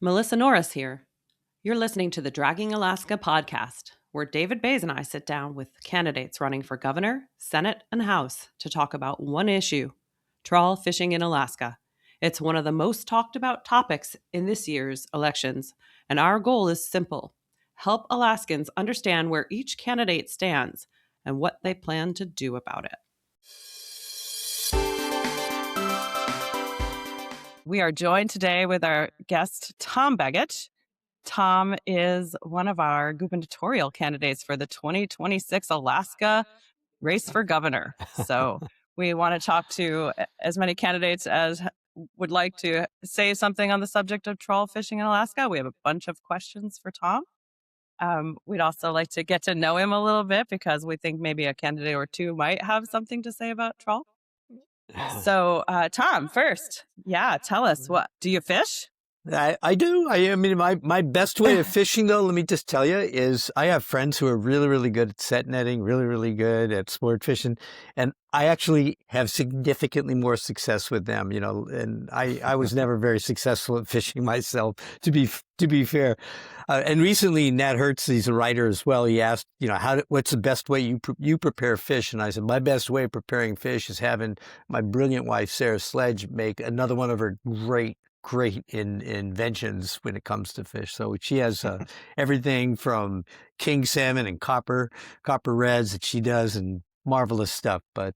Melissa Norris here. You're listening to the Dragging Alaska podcast, where David Bays and I sit down with candidates running for governor, Senate, and House to talk about one issue: trawl fishing in Alaska. It's one of the most talked about topics in this year's elections, and our goal is simple: help Alaskans understand where each candidate stands and what they plan to do about it. We are joined today with our guest, Tom Begich. Tom is one of our gubernatorial candidates for the 2026 Alaska race for governor. So we want to talk to as many candidates as would like to say something on the subject of trawl fishing in Alaska. We have a bunch of questions for Tom. We'd also like to get to know him a little bit because we think maybe a candidate or two might have something to say about trawl. So, Tom, first, tell us, what do you fish? I do. I mean, my best way of fishing, though, let me just tell you, is I have friends who are really, really good at set netting, really, really good at sport fishing. And I actually have significantly more success with them, and I was never very successful at fishing myself, to be fair. And recently, Nat Hertz, he's a writer as well. He asked, what's the best way you prepare fish? And I said, my best way of preparing fish is having my brilliant wife, Sarah Sledge, make another one of her great inventions when it comes to fish. So she has everything from king salmon and copper reds that she does, and marvelous stuff. But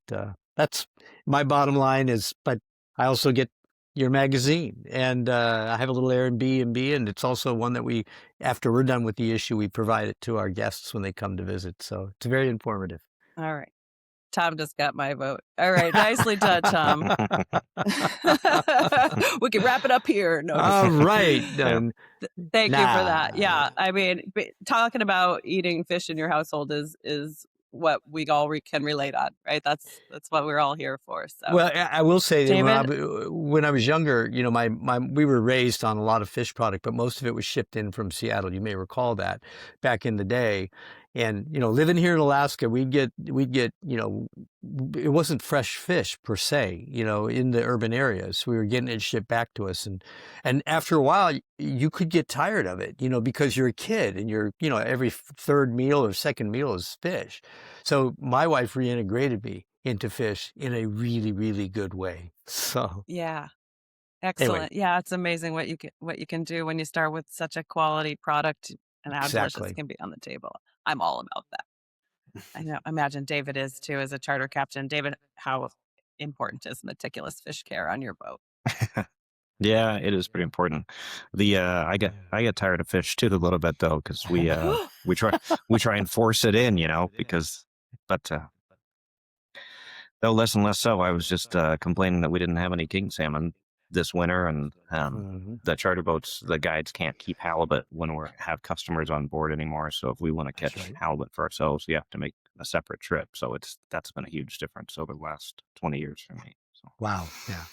that's my bottom line is, but I also get your magazine, and I have a little Airbnb, and it's also one that after we're done with the issue, we provide it to our guests when they come to visit. So it's very informative. All right. Tom just got my vote. All right. Nicely done, Tom. We can wrap it up here. No, all right. Thank you for that. Yeah. I mean, talking about eating fish in your household is what we all can relate on, right? That's what we're all here for. So, well, I will say that when I was younger, we were raised on a lot of fish product, but most of it was shipped in from Seattle. You may recall that back in the day. And, living here in Alaska, we'd get, it wasn't fresh fish per se, in the urban areas. We were getting it shipped back to us. And after a while, you could get tired of it, because you're a kid and every third meal or second meal is fish. So my wife reintegrated me into fish in a really, really good way. So, yeah. Excellent. Anyway. Yeah. It's amazing what you can do when you start with such a quality product and how delicious it can be on the table. I'm all about that. I know. Imagine David is too, as a charter captain. David, how important is meticulous fish care on your boat? Yeah, it is pretty important. I get tired of fish too a little bit though, because we try and force it in, but though less and less so. I was just complaining that we didn't have any king salmon this winter, and the charter boats, the guides can't keep halibut when we have customers on board anymore. So if we want to catch halibut for ourselves, we have to make a separate trip. So that's been a huge difference over the last 20 years for me. So. Wow. Yeah.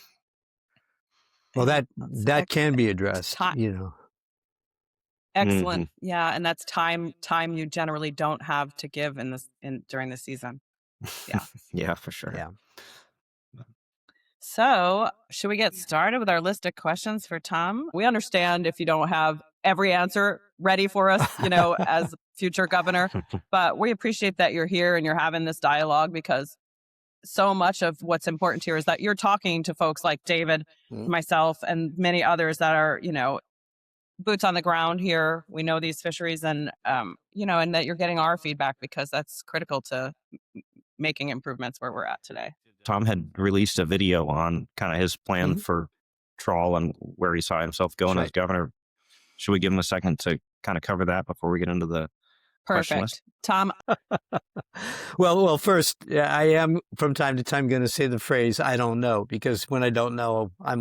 Well, that can be addressed, Excellent. Mm-hmm. Yeah. And that's time you generally don't have to give during the season. Yeah. Yeah, for sure. Yeah. So, should we get started with our list of questions for Tom? We understand if you don't have every answer ready for us, as future governor, but we appreciate that you're here and you're having this dialogue, because so much of what's important here is that you're talking to folks like David, myself, and many others that are, boots on the ground here. We know these fisheries, and, and that you're getting our feedback, because that's critical to making improvements where we're at today. Tom had released a video on kind of his plan for trawl and where he saw himself going as governor. Should we give him a second to kind of cover that before we get into the question list? Tom. Well, first, I am from time to time going to say the phrase "I don't know," because when I don't know, I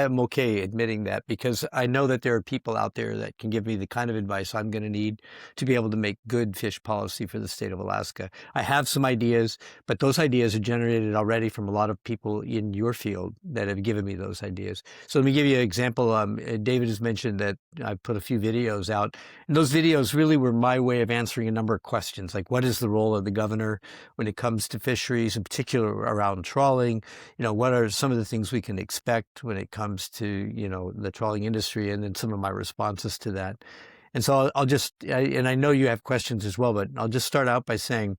am okay admitting that, because I know that there are people out there that can give me the kind of advice I'm going to need to be able to make good fish policy for the state of Alaska. I have some ideas, but those ideas are generated already from a lot of people in your field that have given me those ideas. So let me give you an example. David has mentioned that I put a few videos out, and those videos really were my way of answering a number of questions, like what is the role of the governor when it comes to fisheries, in particular around trawling? What are some of the things we can expect when it comes to, the trawling industry, and then some of my responses to that. And so I'll just, and I know you have questions as well, but I'll just start out by saying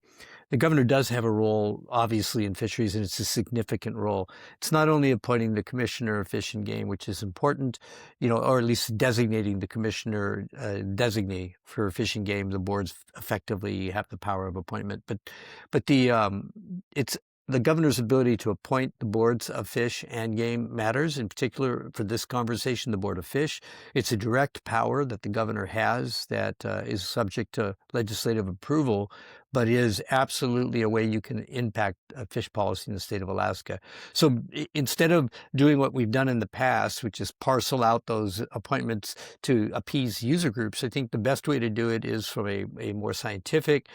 the governor does have a role, obviously, in fisheries, and it's a significant role. It's not only appointing the commissioner of fish and game, which is important, or at least designating the commissioner designee for fish and game. The boards effectively have the power of appointment, but it's the governor's ability to appoint the boards of fish and game matters. In particular, for this conversation, the Board of Fish. It's a direct power that the governor has that is subject to legislative approval, but is absolutely a way you can impact fish policy in the state of Alaska. So instead of doing what we've done in the past, which is parcel out those appointments to appease user groups, I think the best way to do it is from a more scientific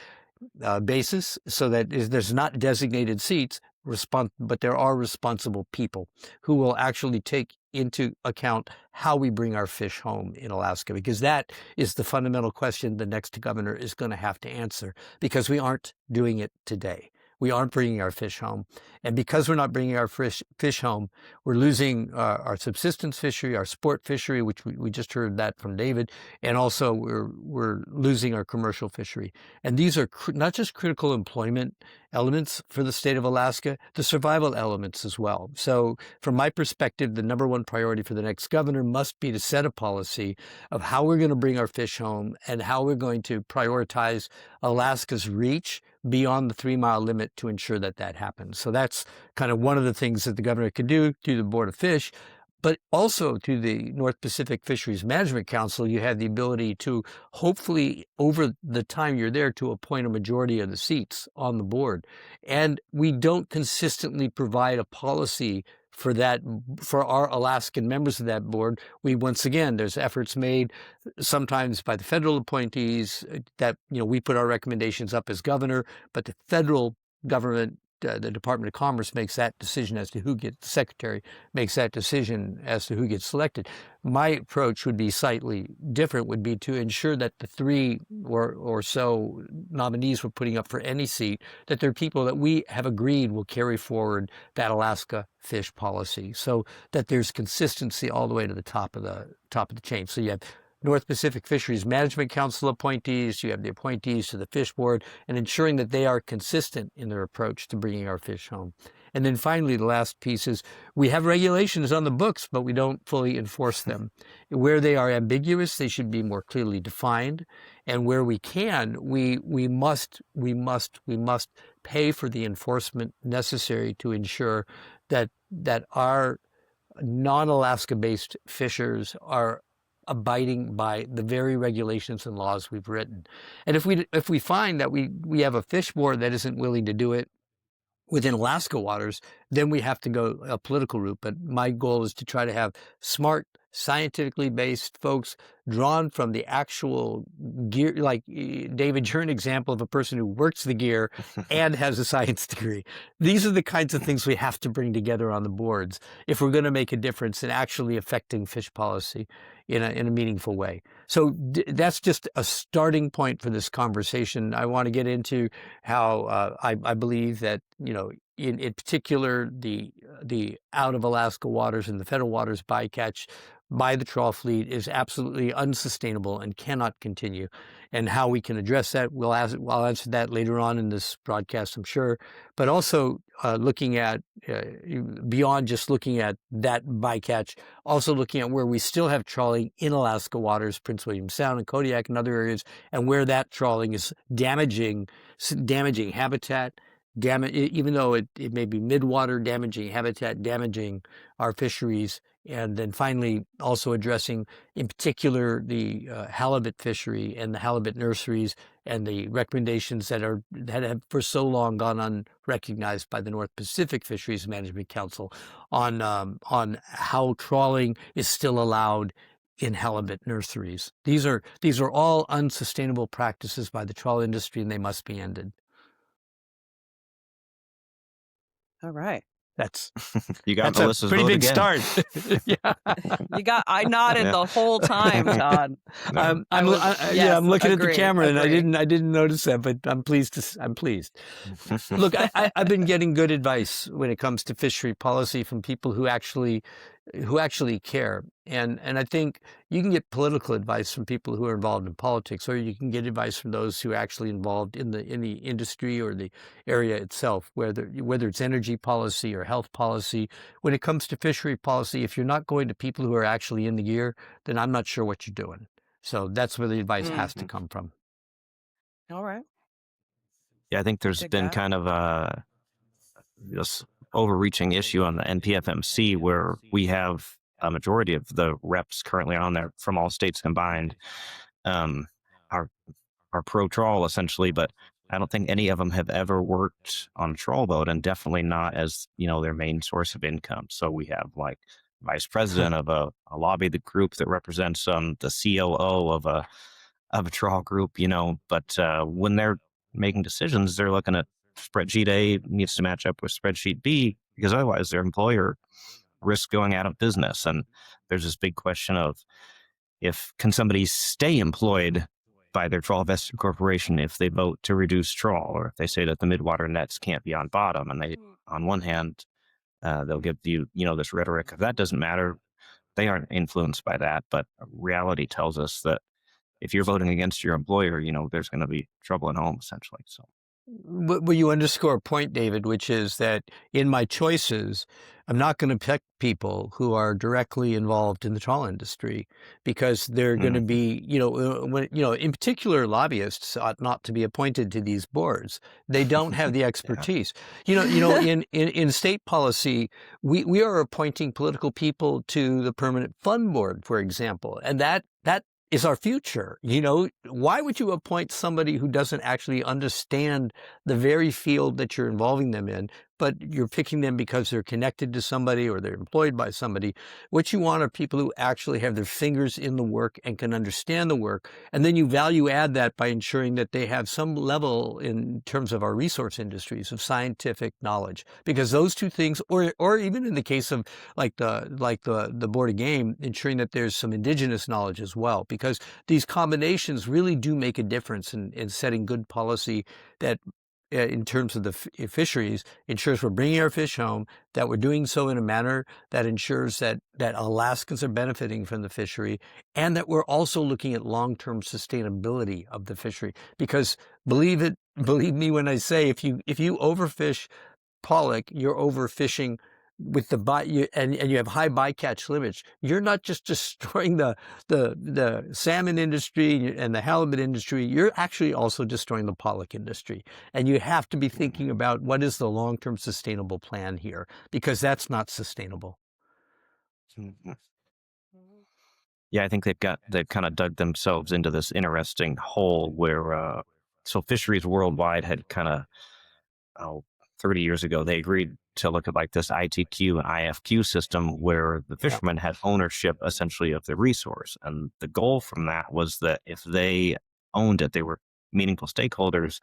basis, so that there's not designated seats, but there are responsible people who will actually take into account how we bring our fish home in Alaska, because that is the fundamental question the next governor is going to have to answer, because we aren't doing it today. We aren't bringing our fish home. And because we're not bringing our fish home, we're losing our subsistence fishery, our sport fishery, which we just heard that from David, and also we're losing our commercial fishery. And these are not just critical employment elements for the state of Alaska, the survival elements as well. So from my perspective, the number one priority for the next governor must be to set a policy of how we're going to bring our fish home and how we're going to prioritize Alaska's reach beyond the 3-mile limit to ensure that that happens. So that's kind of one of the things that the governor could do through the Board of Fish. But also through the North Pacific Fisheries Management Council, you have the ability to hopefully, over the time you're there, to appoint a majority of the seats on the board. And we don't consistently provide a policy for that, for our Alaskan members of that board. Once again, there's efforts made sometimes by the federal appointees that, we put our recommendations up as governor, but the federal government, the Department of Commerce, makes that decision as to who gets, the secretary makes that decision as to who gets selected. My approach would be slightly different, would be to ensure that the 3 or so nominees we're putting up for any seat, that they're people that we have agreed will carry forward that Alaska fish policy, so that there's consistency all the way to the top of the chain. So you have North Pacific Fisheries Management Council appointees, you have the appointees to the Fish Board, and ensuring that they are consistent in their approach to bringing our fish home. And then finally, the last piece is we have regulations on the books, but we don't fully enforce them. Where they are ambiguous, they should be more clearly defined. And where we can, we must pay for the enforcement necessary to ensure that our non-Alaska-based fishers are abiding by the very regulations and laws we've written. And if we find that we have a fish board that isn't willing to do it within Alaska waters, then we have to go a political route. But my goal is to try to have smart, scientifically based folks drawn from the actual gear. Like David, you're an example of a person who works the gear and has a science degree. These are the kinds of things we have to bring together on the boards if we're going to make a difference in actually affecting fish policy in a meaningful way. So that's just a starting point for this conversation. I want to get into how I believe that, in particular, the out of Alaska waters and the federal waters bycatch by the trawl fleet is absolutely unsustainable and cannot continue, and how we can address that. I'll answer that later on in this broadcast, I'm sure, but also looking at beyond just looking at that bycatch, also looking at where we still have trawling in Alaska waters, Prince William Sound and Kodiak and other areas, and where that trawling is damaging habitat, even though it may be midwater, damaging habitat, damaging our fisheries. And then finally, also addressing in particular the halibut fishery and the halibut nurseries and the recommendations that have for so long gone unrecognized by the North Pacific Fisheries Management Council on how trawling is still allowed in halibut nurseries. These are all unsustainable practices by the trawl industry, and they must be ended. All right. That's You got that's a Melissa's pretty vote big again. start. Yeah. I nodded Yeah. the whole time, Todd. Yeah. I was, Yeah, yes, I'm looking at the agree, camera, and agree. I didn't notice that, but I'm pleased I'm pleased. Look, I've been getting good advice when it comes to fishery policy from people who actually care. And I think you can get political advice from people who are involved in politics, or you can get advice from those who are actually involved in the industry or the area itself, whether it's energy policy or health policy. When it comes to fishery policy, if you're not going to people who are actually in the gear, then I'm not sure what you're doing. So that's where the advice has to come from. All right. Yeah, I think there's Dig been that. kind of this overreaching issue on the NPFMC where we have a majority of the reps currently on there from all states combined um, are pro trawl essentially, but I don't think any of them have ever worked on a trawl boat, and definitely not as their main source of income. So we have like vice president of a lobby the group that represents the COO of a trawl group, but when they're making decisions, they're looking at spreadsheet A needs to match up with spreadsheet B because otherwise their employer risks going out of business. And there's this big question of can somebody stay employed by their trawl vested corporation if they vote to reduce trawl, or if they say that the midwater nets can't be on bottom. And they, on one hand, they'll give you, this rhetoric. If that doesn't matter, they aren't influenced by that. But reality tells us that if you're voting against your employer, there's going to be trouble at home, essentially. So, Well, you underscore a point, David, which is that in my choices, I'm not going to pick people who are directly involved in the trawl industry because they're going to be, in particular, lobbyists ought not to be appointed to these boards. They don't have the expertise. In state policy, we are appointing political people to the permanent fund board, for example, and that is our future. Why would you appoint somebody who doesn't actually understand the very field that you're involving them in, but you're picking them because they're connected to somebody or they're employed by somebody? What you want are people who actually have their fingers in the work and can understand the work. And then you value add that by ensuring that they have some level in terms of our resource industries of scientific knowledge, because those two things, or even in the case of like the Board of Game, ensuring that there's some indigenous knowledge as well, because these combinations really do make a difference in setting good policy that in terms of the fisheries, ensures we're bringing our fish home, that we're doing so in a manner that ensures that Alaskans are benefiting from the fishery, and that we're also looking at long-term sustainability of the fishery. Because believe me when I say, if you overfish pollock, you're overfishing with and you have high bycatch limits. You're not just destroying the salmon industry and the halibut industry. You're actually also destroying the pollock industry. And you have to be thinking about what is the long-term sustainable plan here, because that's not sustainable. Yeah, I think they've kind of dug themselves into this interesting hole where so fisheries worldwide had kind of 30 years ago, they agreed to look at like this ITQ and IFQ system where the fishermen had ownership essentially of the resource. And the goal from that was that if they owned it, they were meaningful stakeholders,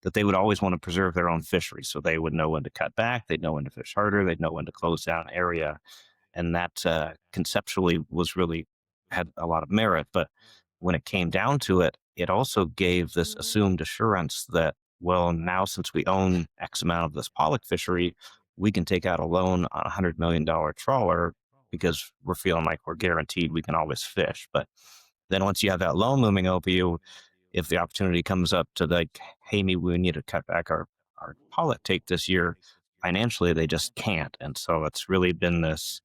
that they would always want to preserve their own fishery. So they would know when to cut back, they'd know when to fish harder, they'd know when to close down an area. And that conceptually had a lot of merit. But when it came down to it, it also gave this assumed assurance that, well, now since we own X amount of this pollock fishery, we can take out a loan on a $100 million trawler because we're feeling like we're guaranteed we can always fish. But then once you have that loan looming over you, if the opportunity comes up to like, hey, maybe we need to cut back our pollock take this year, financially, they just can't. And so it's really been this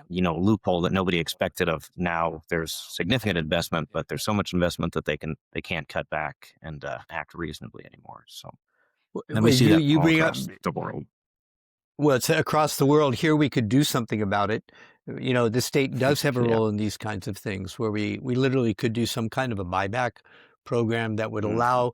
loophole that nobody expected of. Now there's significant investment, but there's so much investment that they can't cut back and act reasonably anymore. So then we see that all across the world. Well, it's across the world. Here we could do something about it. The state does have a role in these kinds of things where we literally could do some kind of a buyback program that would allow,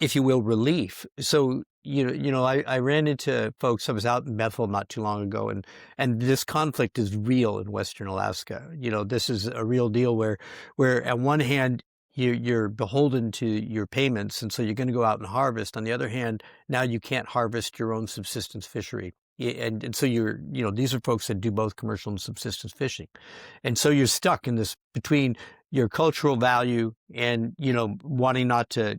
if you will, relief. So, I ran into folks. I was out in Bethel not too long ago, and this conflict is real in Western Alaska. This is a real deal where at one hand, you're beholden to your payments, and so you're going to go out and harvest. On the other hand, now you can't harvest your own subsistence fishery. And so these are folks that do both commercial and subsistence fishing. And so you're stuck in this between your cultural value and, wanting not to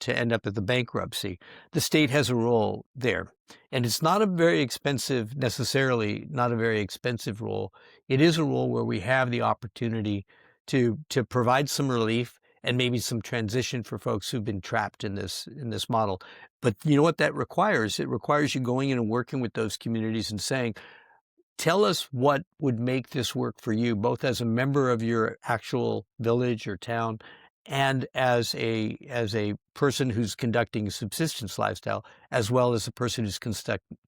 end up at the bankruptcy. The state has a role there. And it's not a very expensive, necessarily not a very expensive role. It is a role where we have the opportunity to provide some relief and maybe some transition for folks who've been trapped in this model. But you know what that requires? It requires you going in and working with those communities and saying, tell us what would make this work for you, both as a member of your actual village or town and as a person who's conducting a subsistence lifestyle, as well as a person who's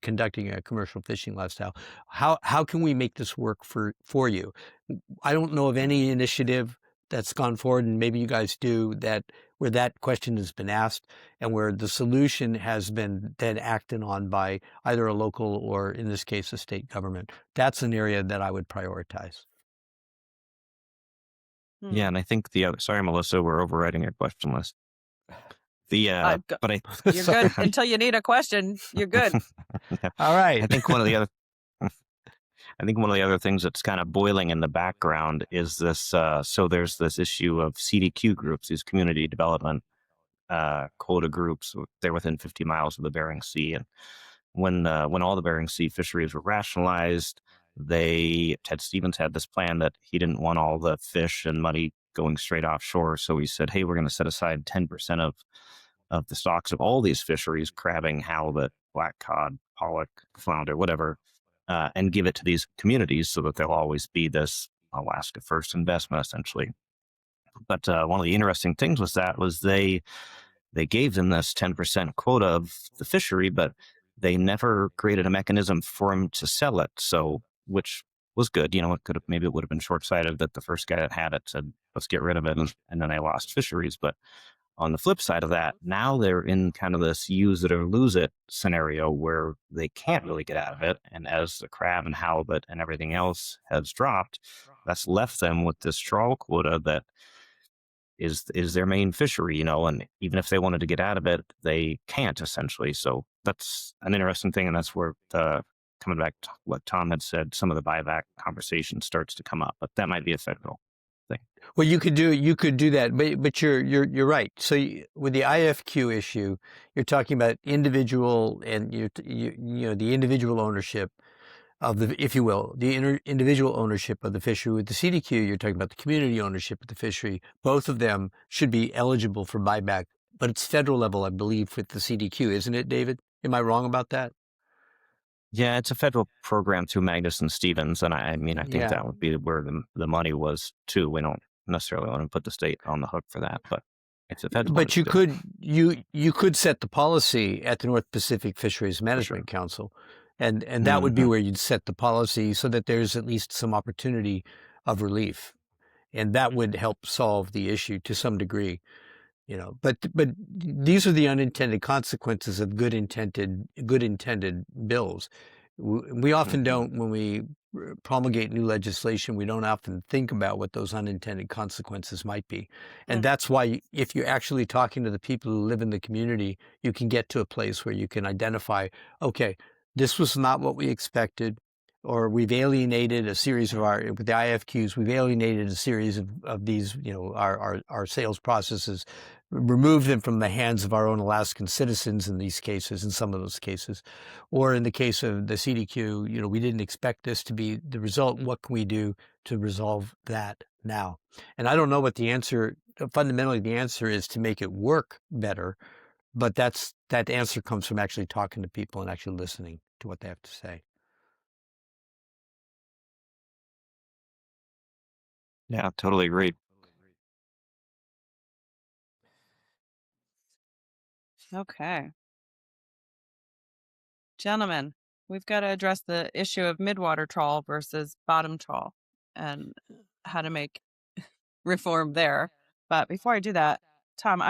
conducting a commercial fishing lifestyle. How can we make this work for you? I don't know of any initiative that's gone forward, and maybe you guys do, where that question has been asked and where the solution has been then acted on by either a local or, in this case, a state government. That's an area that I would prioritize. Yeah, and I think the other. Sorry, Melissa, we're overriding your question list. But you're good until you need a question. You're good. All right. I think one of the other. I think one of the other things that's kind of boiling in the background is this. So there's this issue of CDQ groups, these community development quota groups. They're within 50 miles of the Bering Sea, and when all the Bering Sea fisheries were rationalized, Ted Stevens had this plan that he didn't want all the fish and money going straight offshore. So he said, hey, we're going to set aside 10% of the stocks of all these fisheries, crabbing, halibut, black cod, pollock, flounder, whatever, and give it to these communities so that they'll always be this Alaska first investment, essentially. But one of the interesting things was they gave them this 10% quota of the fishery, but they never created a mechanism for them to sell it. So, which was good. It would have been short-sighted that the first guy that had it said, let's get rid of it. And then they lost fisheries. But on the flip side of that, now they're in kind of this use it or lose it scenario where they can't really get out of it. And as the crab and halibut and everything else has dropped, that's left them with this trawl quota that is their main fishery, and even if they wanted to get out of it, they can't, essentially. So that's an interesting thing. And that's where, coming back to what Tom had said, some of the buyback conversation starts to come up, but that might be a federal thing. Well, you could do that, but you're right. So with the IFQ issue, you're talking about individual and the individual ownership of the, if you will, the individual ownership of the fishery. With the CDQ, you're talking about the community ownership of the fishery. Both of them should be eligible for buyback, but it's federal level, I believe, with the CDQ, isn't it, David? Am I wrong about that? Yeah, it's a federal program through Magnuson Stevens, and I think that would be where the money was too. We don't necessarily want to put the state on the hook for that, but it's a federal. But you could set the policy at the North Pacific Fisheries Management Council, and that would be where you'd set the policy so that there's at least some opportunity of relief, and that would help solve the issue to some degree. But these are the unintended consequences of good intended bills. We often don't, when we promulgate new legislation, we don't often think about what those unintended consequences might be. And that's why if you're actually talking to the people who live in the community, you can get to a place where you can identify, okay, this was not what we expected, or we've alienated a series of with the IFQs, we've alienated a series of these, our sales processes, remove them from the hands of our own Alaskan citizens in these cases, in some of those cases. Or in the case of the CDQ, we didn't expect this to be the result. What can we do to resolve that now? And I don't know what fundamentally the answer is to make it work better, but that answer comes from actually talking to people and actually listening to what they have to say. Yeah, totally agree. Okay. Gentlemen, we've got to address the issue of midwater trawl versus bottom trawl and how to make reform there. But before I do that, Tom,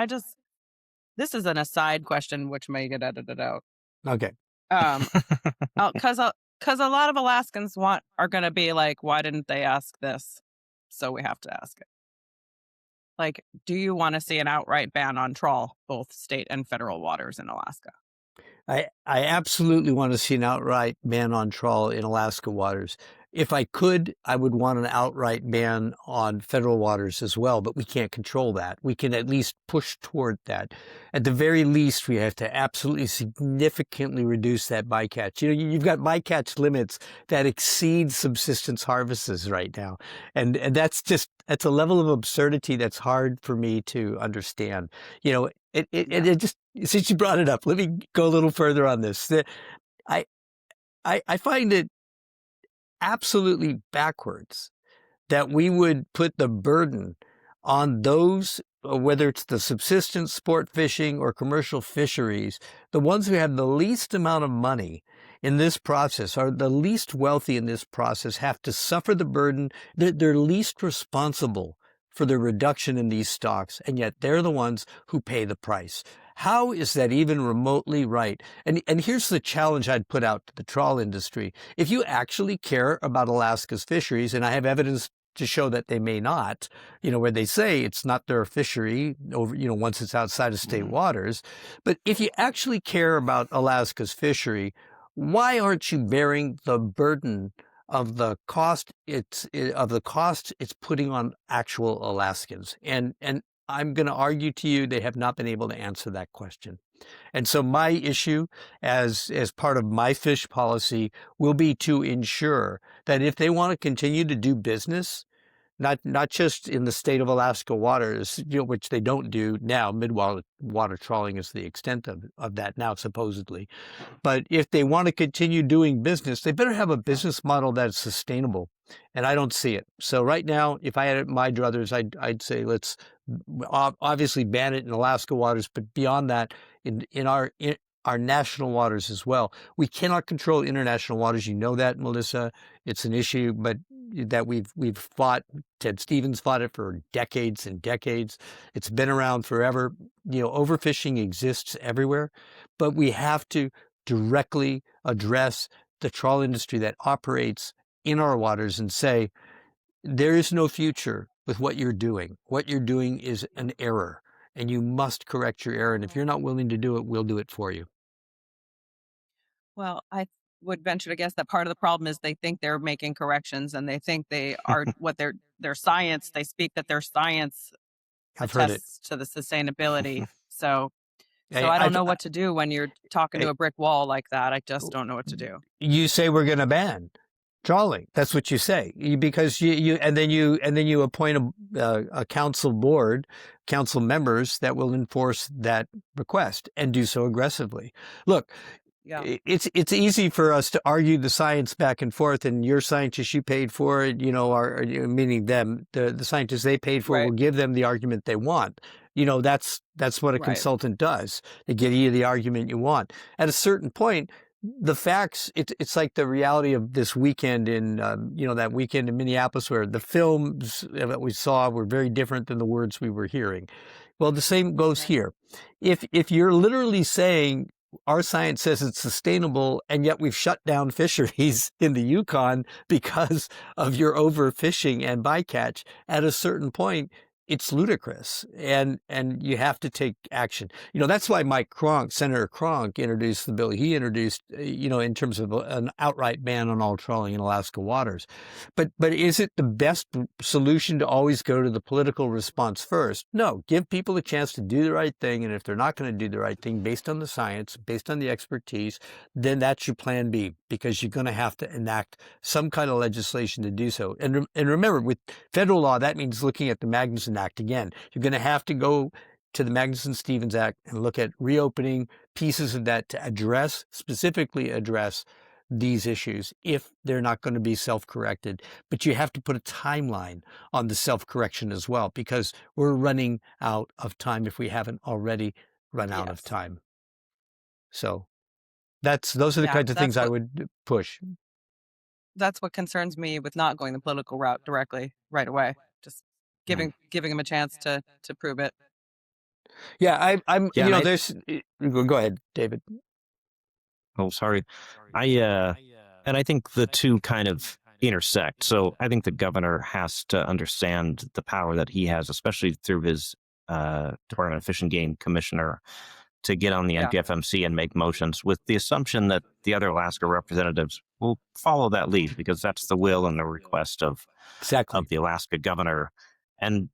this is an aside question, which may get edited out. Okay. Because a lot of Alaskans are going to be like, why didn't they ask this? So we have to ask it. Like, do you want to see an outright ban on trawl, both state and federal waters in Alaska? I absolutely want to see an outright ban on trawl in Alaska waters. If I could, I would want an outright ban on federal waters as well, but we can't control that. We can at least push toward that. At the very least, we have to absolutely significantly reduce that bycatch. You know, you've got bycatch limits that exceed subsistence harvests right now. And that's a level of absurdity that's hard for me to understand. You know, it just, since you brought it up, let me go a little further on this. I, I find it absolutely backwards that we would put the burden on those, whether it's the subsistence sport fishing or commercial fisheries, the ones who have the least amount of money in this process, are the least wealthy in this process, have to suffer the burden. They're least responsible for the reduction in these stocks, and yet they're the ones who pay the price. How is that even remotely right? And here's the challenge I'd put out to the trawl industry. If you actually care about Alaska's fisheries, and I have evidence to show that they may not, you know, where they say it's not their fishery over, you know, once it's outside of state waters. But if you actually care about Alaska's fishery, why aren't you bearing the burden of the cost it's putting on actual Alaskans? And I'm going to argue to you they have not been able to answer that question. And so my issue as part of my fish policy will be to ensure that if they want to continue to do business, not just in the state of Alaska waters, you know, which they don't do now, mid-water trawling is the extent of that now, supposedly. But if they want to continue doing business, they better have a business model that's sustainable. And I don't see it. So right now, if I had my druthers, I'd say let's obviously ban it in Alaska waters, but beyond that, in our national waters as well. We cannot control international waters. You know that, Melissa. It's an issue, but that we've fought. Ted Stevens fought it for decades and decades. It's been around forever. You know, overfishing exists everywhere, but we have to directly address the trawl industry that operates in our waters and say, there is no future with what you're doing. What you're doing is an error, and you must correct your error. And if you're not willing to do it, we'll do it for you. Well, I would venture to guess that part of the problem is they think they're making corrections and they think they are what their science, they speak that their science I've heard it. attests to the sustainability. So I- I don't I've- know what to do when you're talking to I- a brick wall like that. I just don't know what to do. You say we're going to ban trawling. That's what you say, because and then you appoint a council board, council members that will enforce that request and do so aggressively. Look, Yeah. it's easy for us to argue the science back and forth, and your scientists you paid for it, you know, are meaning them, the scientists they paid for Right. will give them the argument they want. You know, that's what a Right. consultant does. They give you the argument you want. At a certain point, the facts, it's like the reality of this weekend in, you know, that weekend in Minneapolis where the films that we saw were very different than the words we were hearing. Well, the same goes here. If you're literally saying our science says it's sustainable, and yet we've shut down fisheries in the Yukon because of your overfishing and bycatch, at a certain point, it's ludicrous, and you have to take action. You know, that's why Senator Cronk introduced the bill he introduced, you know, in terms of an outright ban on all trawling in Alaska waters. But is it the best solution to always go to the political response first? No, give people a chance to do the right thing, and if they're not going to do the right thing based on the science, based on the expertise, then that's your plan B, because you're going to have to enact some kind of legislation to do so. And remember, with federal law, that means looking at the Magnuson Act again. You're going to have to go to the Magnuson-Stevens Act and look at reopening pieces of that to specifically address these issues if they're not going to be self-corrected. But you have to put a timeline on the self-correction as well, because we're running out of time if we haven't already run out of Yes. time. So those are the Yeah, kinds of that's things I what- would push. That's what concerns me with not going the political route directly right away. Just giving them a chance to prove it. Yeah, I'm. Yeah, You know, and there's. Go ahead, David. Oh, sorry. And I think the two kind of intersect. So I think the governor has to understand the power that he has, especially through his Department of Fish and Game commissioner, to get on the Yeah. NPFMC and make motions with the assumption that the other Alaska representatives will follow that lead, because that's the will and the request of Exactly. the Alaska governor. And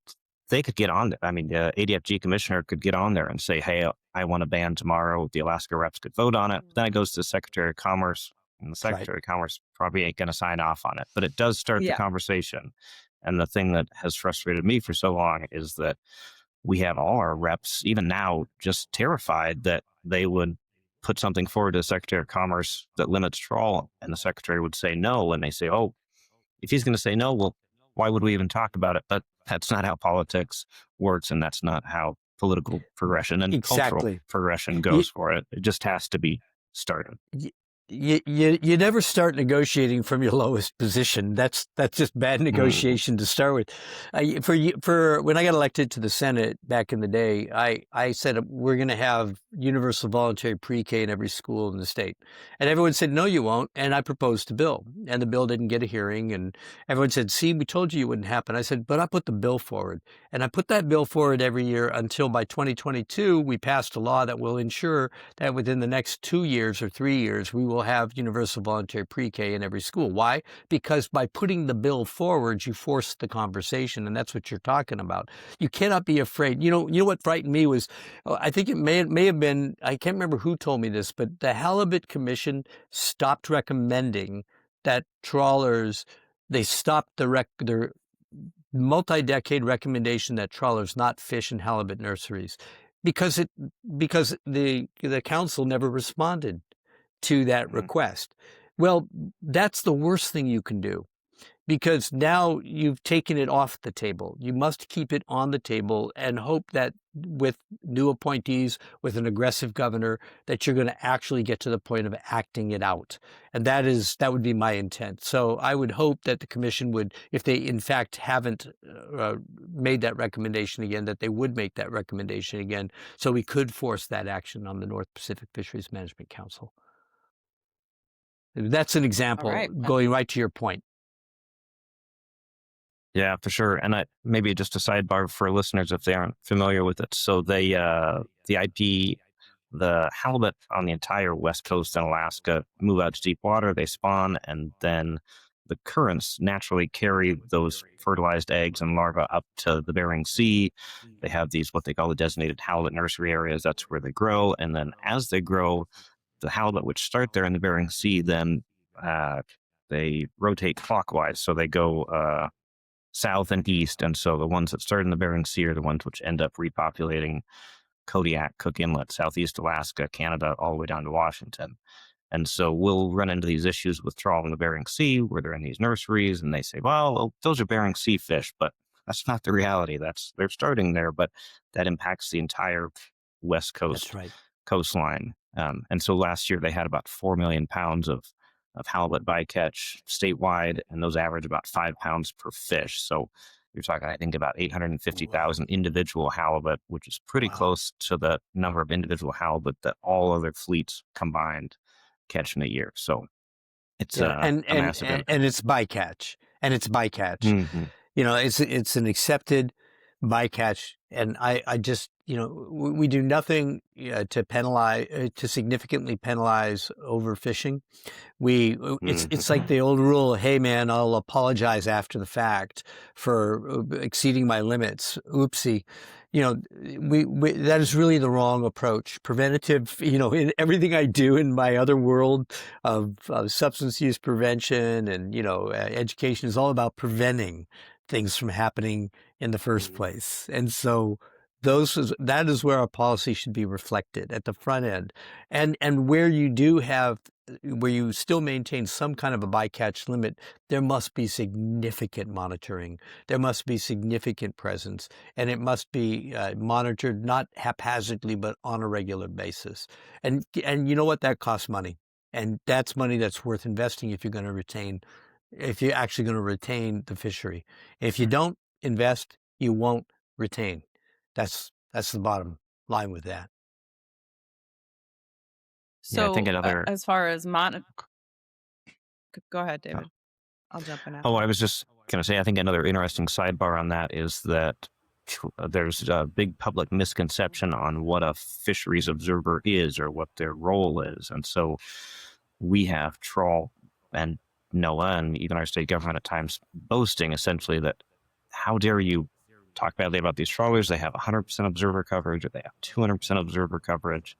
they could get on. I mean, the ADFG commissioner could get on there and say, hey, I want a ban tomorrow. The Alaska reps could vote on it. Then it goes to the Secretary of Commerce, and the Secretary of Commerce probably ain't going to sign off on it. But it does start the conversation. And the thing that has frustrated me for so long is that we have all our reps, even now, just terrified that they would put something forward to the Secretary of Commerce that limits trawl, and the Secretary would say no. And they say, oh, if he's going to say no, well, why would we even talk about it? But that's not how politics works, and that's not how political progression and cultural progression goes for it. It just has to be started. You never start negotiating from your lowest position. That's just bad negotiation to start with. For when I got elected to the Senate back in the day, I said we're going to have universal voluntary pre-K in every school in the state, and everyone said no, you won't. And I proposed a bill, and the bill didn't get a hearing, and everyone said, "See, we told you it wouldn't happen." I said, "But I put the bill forward, and I put that bill forward every year until by 2022 we passed a law that will ensure that within the next 2 years or 3 years we will have universal voluntary pre-K in every school." Why? Because by putting the bill forward, you force the conversation, and that's what you're talking about. You cannot be afraid. You know what frightened me was, I think it may have been, I can't remember who told me this, but the Halibut Commission stopped recommending that trawlers. They stopped their multi-decade recommendation that trawlers not fish in halibut nurseries because the council never responded to that request. Well, that's the worst thing you can do, because now you've taken it off the table. You must keep it on the table and hope that with new appointees, with an aggressive governor, that you're going to actually get to the point of acting it out. And that would be my intent. So I would hope that the commission would, if they in fact haven't made that recommendation again, that they would make that recommendation again, so we could force that action on the North Pacific Fisheries Management Council. That's an example, going right to your point. Yeah, for sure. And maybe just a sidebar for listeners if they aren't familiar with it. So the halibut on the entire west coast in Alaska move out to deep water, they spawn, and then the currents naturally carry those fertilized eggs and larvae up to the Bering Sea. They have these, what they call the designated halibut nursery areas. That's where they grow. And then as they grow, the halibut which start there in the Bering Sea, then they rotate clockwise. So they go south and east. And so the ones that start in the Bering Sea are the ones which end up repopulating Kodiak, Cook Inlet, Southeast Alaska, Canada, all the way down to Washington. And so we'll run into these issues with trawl in the Bering Sea where they're in these nurseries and they say, well, those are Bering Sea fish, but that's not the reality. They're starting there, but that impacts the entire West Coast coastline. And so last year they had about 4 million pounds of halibut bycatch statewide, and those average about 5 pounds per fish. So you're talking, I think, about 850,000 individual halibut, which is pretty close to the number of individual halibut that all other fleets combined catch in a year. So it's a massive impact. And it's bycatch. Mm-hmm. It's an accepted bycatch, and I just, we do nothing to significantly penalize overfishing. It's like the old rule, hey man, I'll apologize after the fact for exceeding my limits. Oopsie. That is really the wrong approach. Preventative, in everything I do in my other world of substance use prevention and, education is all about preventing things from happening in the first place. And so that is where our policy should be reflected at the front end. And where you still maintain some kind of a bycatch limit, there must be significant monitoring. There must be significant presence, and it must be monitored not haphazardly, but on a regular basis. And you know what? That costs money, and that's money that's worth investing if you're actually going to retain the fishery. If you don't invest, you won't retain. That's the bottom line with that. So, I think as far as go ahead, David. I'll jump in after. I was just going to say, I think another interesting sidebar on that is that there's a big public misconception on what a fisheries observer is or what their role is. And so we have trawl and NOAA and even our state government at times boasting essentially that how dare you talk badly about these trawlers? They have 100% observer coverage or they have 200% observer coverage.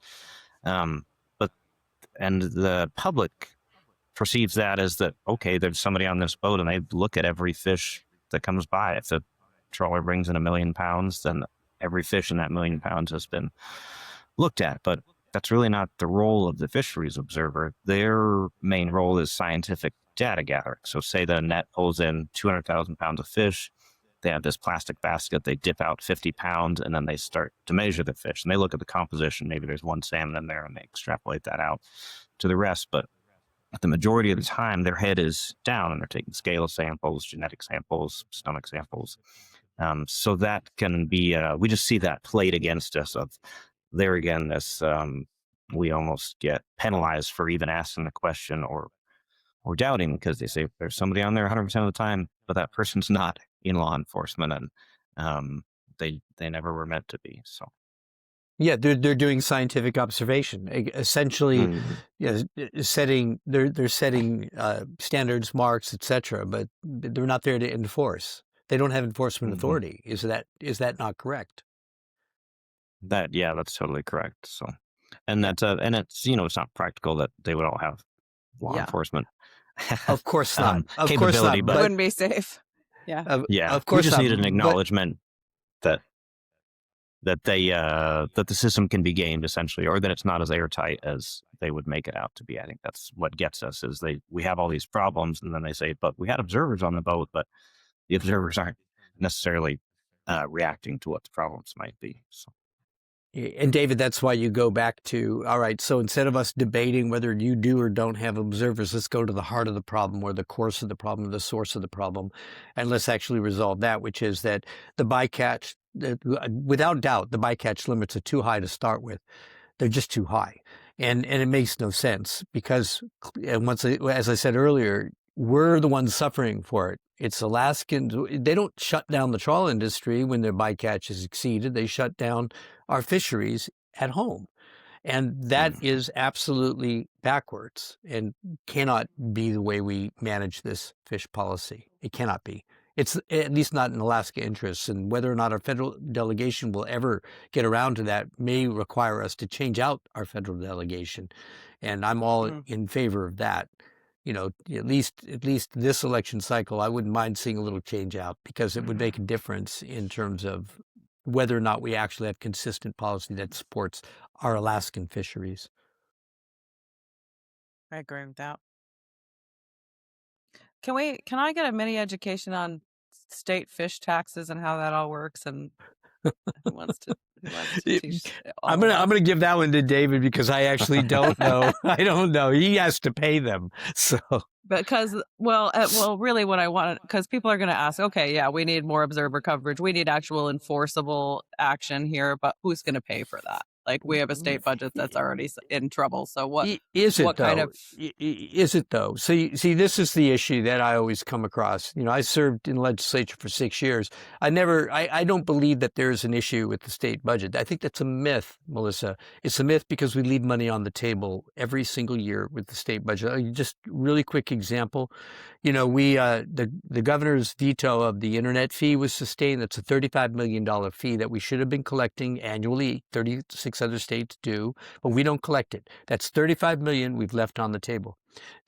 But the public perceives that as that, okay, there's somebody on this boat and they look at every fish that comes by. If the trawler brings in 1 million pounds, then every fish in that 1 million pounds has been looked at. But that's really not the role of the fisheries observer. Their main role is scientific data gathering. So say the net pulls in 200,000 pounds of fish. They have this plastic basket. They dip out 50 pounds, and then they start to measure the fish. And they look at the composition. Maybe there's one salmon in there, and they extrapolate that out to the rest. But the majority of the time, their head is down, and they're taking scale samples, genetic samples, stomach samples. So that can be, we just see that played against us of there again, this, we almost get penalized for even asking the question or doubting because they say there's somebody on there 100% of the time, but that person's not in law enforcement and they never were meant to be. So. Yeah, they're doing scientific observation, essentially, setting they're setting standards, marks, etc. But they're not there to enforce. They don't have enforcement authority. Is that not correct? That's totally correct. So, and that's and it's it's not practical that they would all have law enforcement. Of course not. Of capability, course not. But it wouldn't be safe. Yeah. Of course we just not, need an acknowledgement that the system can be gamed essentially, or that it's not as airtight as they would make it out to be. I think that's what gets us is we have all these problems, and then they say, but we had observers on the boat, but the observers aren't necessarily reacting to what the problems might be. So. And David, that's why you go back to, all right, so instead of us debating whether you do or don't have observers, let's go to the heart of the problem or the course of the problem, the source of the problem, and let's actually resolve that, which is that the bycatch, without doubt, the bycatch limits are too high to start with. They're just too high. And it makes no sense because, as I said earlier, we're the ones suffering for it. It's Alaskans. They don't shut down the trawl industry when their bycatch is exceeded. They shut down our fisheries at home. And that is absolutely backwards and cannot be the way we manage this fish policy. It cannot be. It's at least not in Alaska interests. And whether or not our federal delegation will ever get around to that may require us to change out our federal delegation. And I'm all in favor of that. At least this election cycle, I wouldn't mind seeing a little change out because it would make a difference in terms of whether or not we actually have consistent policy that supports our Alaskan fisheries. I agree with that. Can I get a mini education on state fish taxes and how that all works? And who wants to teach? I'm gonna give that one to David because I actually don't know. I don't know. He has to pay them. So because really what I want, because people are going to ask, okay, yeah, we need more observer coverage. We need actual enforceable action here, but who's going to pay for that? Like we have a state budget that's already in trouble. So what is it? What though? kind of is it though? So you see, this is the issue that I always come across. I served in the legislature for 6 years. I don't believe that there's an issue with the state budget. I think that's a myth, Melissa. It's a myth because we leave money on the table every single year with the state budget. Just really quick example. The governor's veto of the internet fee was sustained. That's a $35 million fee that we should have been collecting annually. 36 other states do, but we don't collect it. That's $35 million we've left on the table.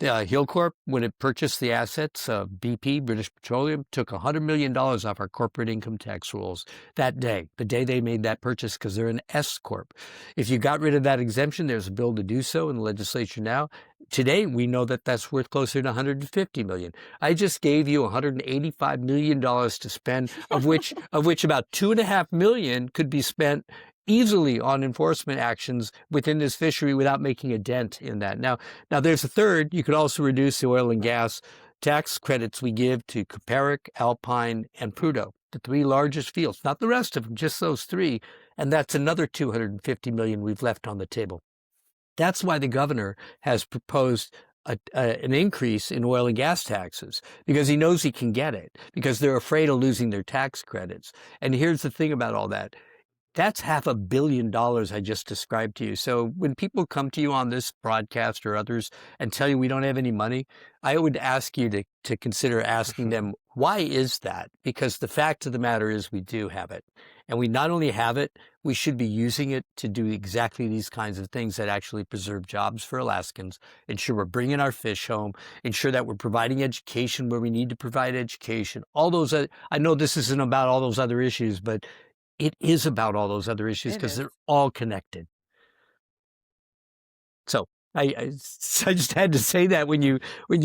Hillcorp, when it purchased the assets of BP, British Petroleum, took $100 million off our corporate income tax rules that day, the day they made that purchase, because they're an S Corp. If you got rid of that exemption, there's a bill to do so in the legislature now. Today, we know that that's worth closer to $150 million. I just gave you $185 million to spend, of which about $2.5 million could be spent easily on enforcement actions within this fishery without making a dent in that. Now there's a third. You could also reduce the oil and gas tax credits we give to Cupperic, Alpine, and Prudhoe, the three largest fields, not the rest of them, just those three. And that's another $250 million we've left on the table. That's why the governor has proposed an increase in oil and gas taxes because he knows he can get it because they're afraid of losing their tax credits. And here's the thing about all that. That's $500 million I just described to you. So when people come to you on this broadcast or others and tell you we don't have any money, I would ask you to consider asking them, why is that? Because the fact of the matter is we do have it. And we not only have it, we should be using it to do exactly these kinds of things that actually preserve jobs for Alaskans, ensure we're bringing our fish home, ensure that we're providing education where we need to provide education. All those, I know this isn't about all those other issues, but it is about all those other issues because they're all connected. So I just had to say that when you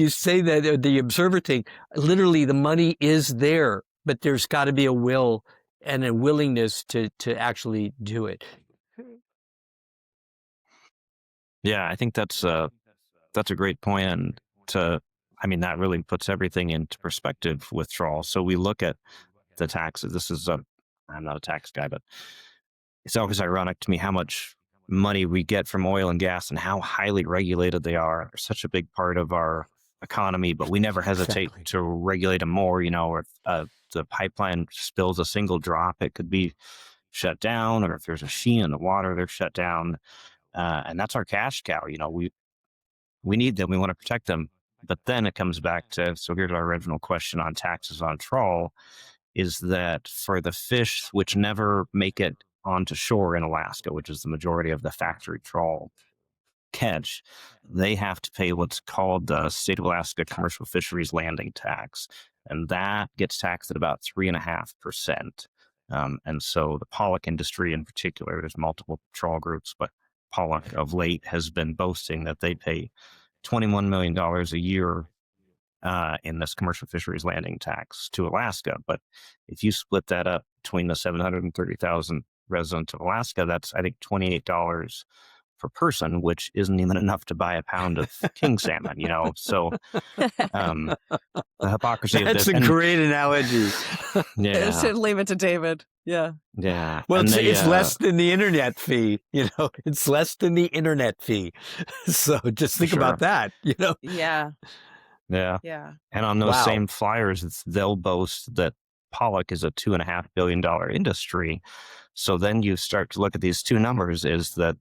say that the observer thing, literally the money is there, but there's got to be a will and a willingness to actually do it. Yeah, I think that's a great point, and that really puts everything into perspective with trawl. So we look at the taxes. I'm not a tax guy, but it's always ironic to me how much money we get from oil and gas and how highly regulated they are. They're such a big part of our economy, but we never hesitate Exactly. to regulate them more. Or if the pipeline spills a single drop, it could be shut down, or if there's a sheen in the water, they're shut down. And that's our cash cow. We need them. We want to protect them. But then it comes back to, so here's our original question on taxes on trawl, is that for the fish which never make it onto shore in Alaska, which is the majority of the factory trawl catch, they have to pay what's called the State of Alaska Commercial Fisheries Landing Tax. And that gets taxed at about 3.5%. And so the pollock industry in particular, there's multiple trawl groups, but pollock of late has been boasting that they pay $21 million a year in this commercial fisheries landing tax to Alaska. But if you split that up between the 730,000 residents of Alaska, that's, I think, $28 per person, which isn't even enough to buy a pound of king salmon, So the hypocrisy of That's this. a great analogy. Yeah. Should leave it to David. Yeah. Yeah. Well, And it's less than the internet fee, it's less than the internet fee. So just think about that, Yeah. Yeah. Yeah. And on those Wow. same flyers, they'll boast that pollock is a $2.5 billion industry. So then you start to look at these two numbers: is that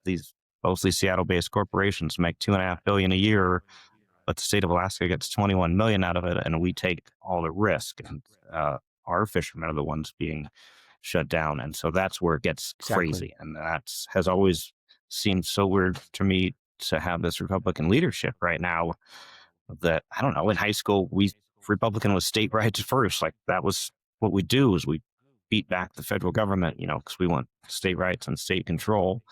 these mostly Seattle-based corporations make $2.5 billion a year, but the state of Alaska gets 21 million out of it, and we take all the risk. And our fishermen are the ones being shut down, and so that's where it gets crazy. And that has always seemed so weird to me to have this Republican leadership right now. That, I don't know, in high school, Republican was state rights first. Like, that was what we do, is we beat back the federal government, because we want state rights and state control.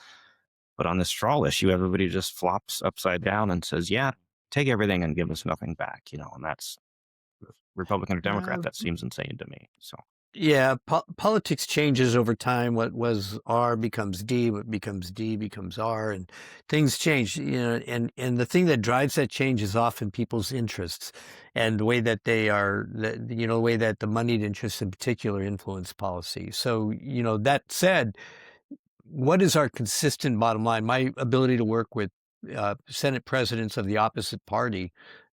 But on this trawl issue, everybody just flops upside down and says, yeah, take everything and give us nothing back, and that's Republican or Democrat. That seems insane to me. So. Yeah, politics changes over time. What was R becomes D, what becomes D becomes R, and things change, and the thing that drives that change is often people's interests and the way that they are, the way that the moneyed interests in particular influence policy. So, that said, what is our consistent bottom line? My ability to work with Senate presidents of the opposite party,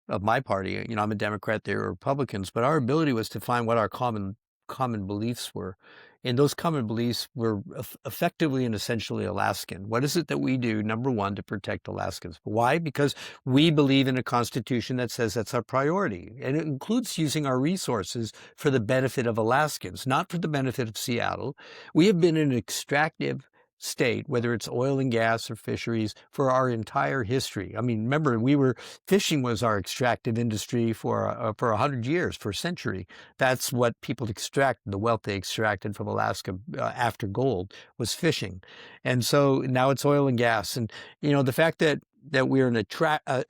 of my party, I'm a Democrat, they're Republicans, but our ability was to find what our common beliefs were. And those common beliefs were effectively and essentially Alaskan. What is it that we do, number one, to protect Alaskans? Why? Because we believe in a constitution that says that's our priority. And it includes using our resources for the benefit of Alaskans, not for the benefit of Seattle. We have been an extractive state, whether it's oil and gas or fisheries, for our entire history. I mean, remember, fishing was our extractive industry for 100 years, for a century. That's what people extracted, the wealth they extracted from Alaska after gold was fishing. And so now it's oil and gas. And, the fact that we're an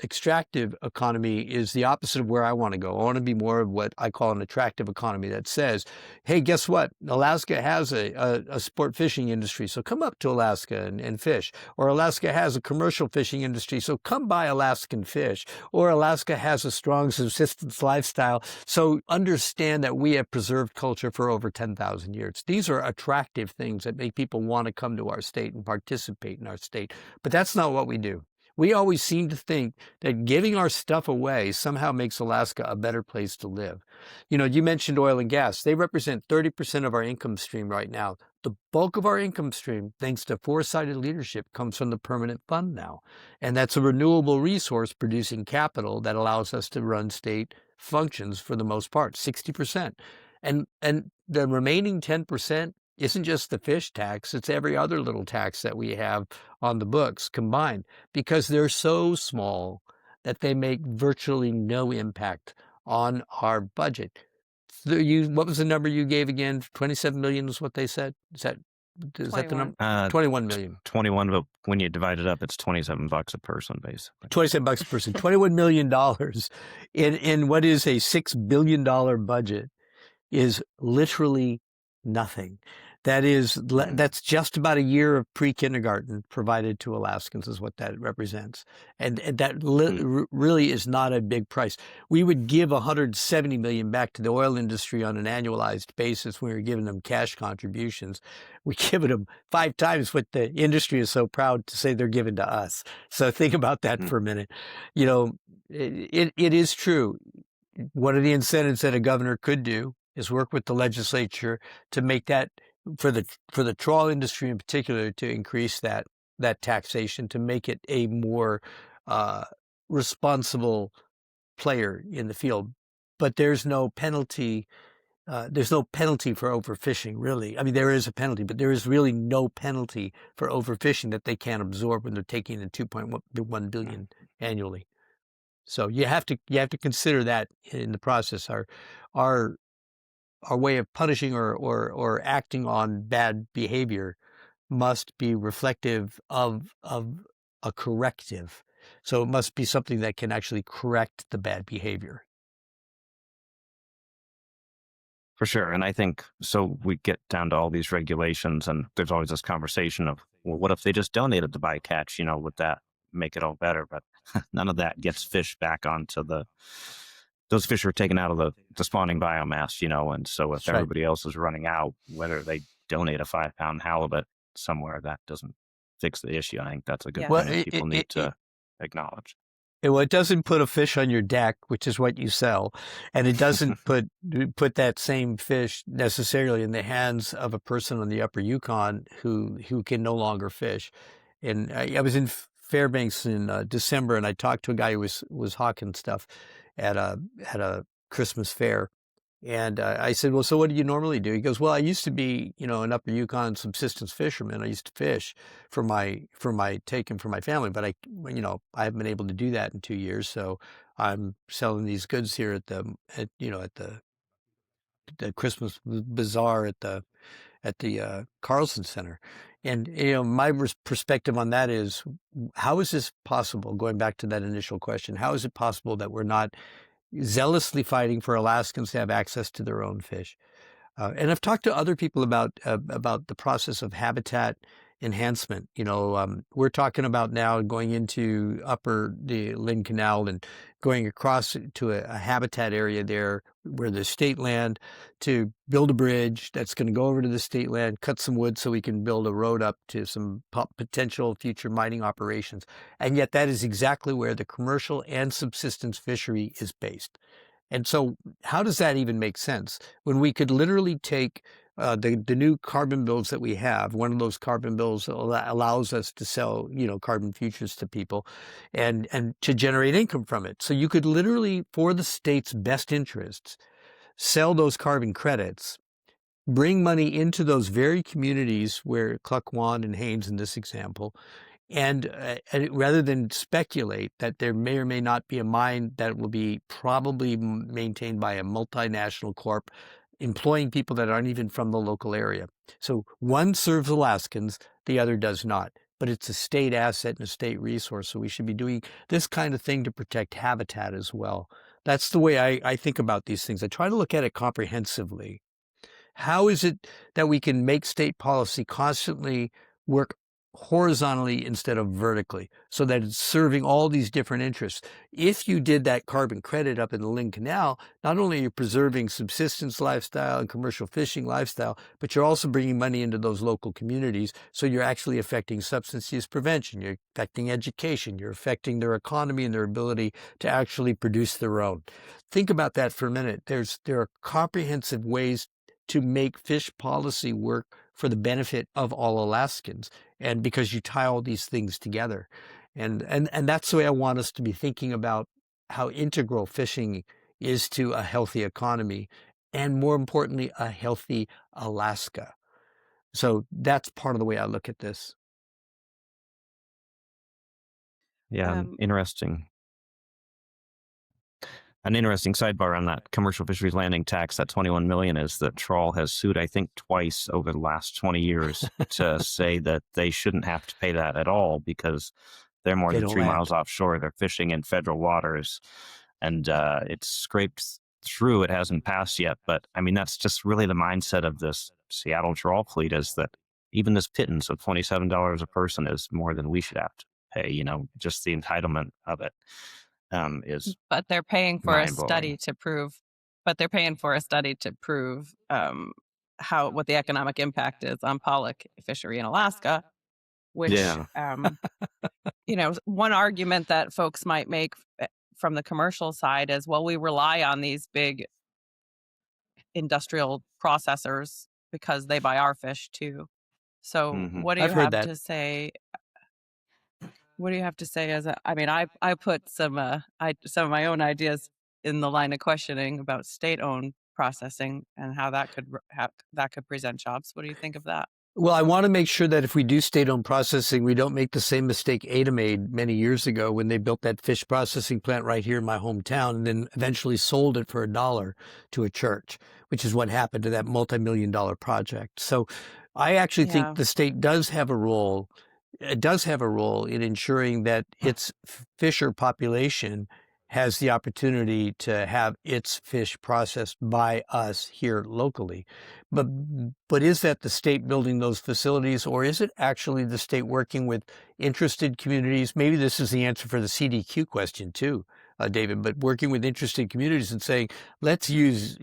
extractive economy is the opposite of where I want to go. I want to be more of what I call an attractive economy that says, hey, guess what? Alaska has a sport fishing industry, so come up to Alaska and fish. Or Alaska has a commercial fishing industry, so come buy Alaskan fish. Or Alaska has a strong subsistence lifestyle, so understand that we have preserved culture for over 10,000 years. These are attractive things that make people want to come to our state and participate in our state. But that's not what we do. We always seem to think that giving our stuff away somehow makes Alaska a better place to live. You mentioned oil and gas. They represent 30% of our income stream right now. The bulk of our income stream, thanks to foresighted leadership, comes from the permanent fund now. And that's a renewable resource producing capital that allows us to run state functions for the most part, 60%. And the remaining 10% isn't just the fish tax, it's every other little tax that we have on the books combined, because they're so small that they make virtually no impact on our budget. What was the number you gave again? 27 million is what they said? Is that the number? 21 million. 21, but when you divide it up, it's $27 a person, basically. $27 a person, $21 million in what is a $6 billion budget is literally nothing. That's just about a year of pre-kindergarten provided to Alaskans is what that represents. And that really is not a big price. We would give $170 million back to the oil industry on an annualized basis when we were giving them cash contributions. We give them 5 times what the industry is so proud to say they're giving to us. So think about that for a minute. It is true. One of the incentives that a governor could do is work with the legislature to make that for the trawl industry in particular, to increase that taxation, to make it a more responsible player in the field. But there's no penalty. There's no penalty for overfishing, really. I mean, there is a penalty, but there is really no penalty for overfishing that they can't absorb when they're taking in 2.1 billion annually. So you have to consider that in the process. Our way of punishing or acting on bad behavior must be reflective of a corrective. So it must be something that can actually correct the bad behavior. For sure. And I think, so we get down to all these regulations, and there's always this conversation of, well, what if they just donated the bycatch? Would that make it all better? But none of that gets fish back onto those fish are taken out of the spawning biomass, and so if everybody else is running out, whether they donate a 5-pound halibut somewhere, that doesn't fix the issue. I think that's a good thing that people need to acknowledge. Well, it doesn't put a fish on your deck, which is what you sell, and it doesn't put that same fish necessarily in the hands of a person on the Upper Yukon who can no longer fish. And I was in Fairbanks in December, and I talked to a guy who was hawking stuff at a Christmas fair, and I said, well, so what do you normally do? He goes, well, I used to be an Upper Yukon subsistence fisherman. I used to fish for my take and for my family, but I haven't been able to do that in 2 years, so I'm selling these goods here at the Christmas bazaar at the Carlson Center. And my perspective on that is, how is this possible? Going back to that initial question, how is it possible that we're not zealously fighting for Alaskans to have access to their own fish? And I've talked to other people about the process of habitat enhancement. We're talking about now going into the Lynn Canal and going across to a habitat area there where there's state land, to build a bridge that's going to go over to the state land, cut some wood so we can build a road up to some potential future mining operations. And yet that is exactly where the commercial and subsistence fishery is based. And so how does that even make sense when we could literally take the new carbon bills that we have? One of those carbon bills allows us to sell, carbon futures to people and to generate income from it. So you could literally, for the state's best interests, sell those carbon credits, bring money into those very communities where Klukwan and Haines in this example, and rather than speculate that there may or may not be a mine that will be probably maintained by a multinational corp employing people that aren't even from the local area. So one serves Alaskans, the other does not. But it's a state asset and a state resource, so we should be doing this kind of thing to protect habitat as well. That's the way I think about these things. I try to look at it comprehensively. How is it that we can make state policy constantly work horizontally instead of vertically, so that it's serving all these different interests. If you did that carbon credit up in the Lynn Canal, not only are you preserving subsistence lifestyle and commercial fishing lifestyle, but you're also bringing money into those local communities. So you're actually affecting substance use prevention, you're affecting education, you're affecting their economy and their ability to actually produce their own. Think about that for a minute. There are comprehensive ways to make fish policy work for the benefit of all Alaskans, and because you tie all these things together. And that's the way I want us to be thinking about how integral fishing is to a healthy economy, and more importantly, a healthy Alaska. So that's part of the way I look at this. Yeah, interesting. An interesting sidebar on that commercial fisheries landing tax, that 21 million, is that trawl has sued, I think, twice over the last 20 years to say that they shouldn't have to pay that at all because they're more They than don't 3 land. miles offshore. They're fishing in federal waters, and it's scraped through. It hasn't passed yet, but I mean, that's just really the mindset of this Seattle trawl fleet, is that even this pittance of $27 a person is more than we should have to pay. You know, just the entitlement of it is But they're paying for a study mind-blowing. to prove. But they're paying for a study to prove what the economic impact is on pollock fishery in Alaska. Which, Yeah. one argument that folks might make from the commercial side is, well, we rely on these big industrial processors because they buy our fish too. So Mhm. what do you I've heard have that. to say? What do you have to say I put some of my own ideas in the line of questioning about state-owned processing and how that could present jobs. What do you think of that? Well, I want to make sure that if we do state-owned processing, we don't make the same mistake Ada made many years ago when they built that fish processing plant right here in my hometown and then eventually sold it for $1 to a church, which is what happened to that multi-million-dollar project. So I actually think Yeah. the state does have a role. It does have a role in ensuring that its fisher population has the opportunity to have its fish processed by us here locally. But is that the state building those facilities, or is it actually the state working with interested communities? Maybe this is the answer for the CDQ question too, David, but working with interested communities and saying, let's use,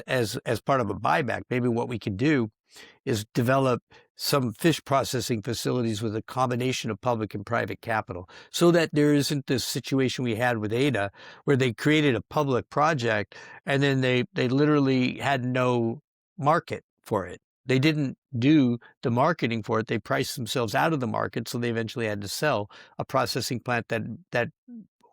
as part of a buyback, maybe what we can do is develop some fish processing facilities with a combination of public and private capital, so that there isn't this situation we had with Ada where they created a public project and then they literally had no market for it. They didn't do the marketing for it. They priced themselves out of the market, so they eventually had to sell a processing plant that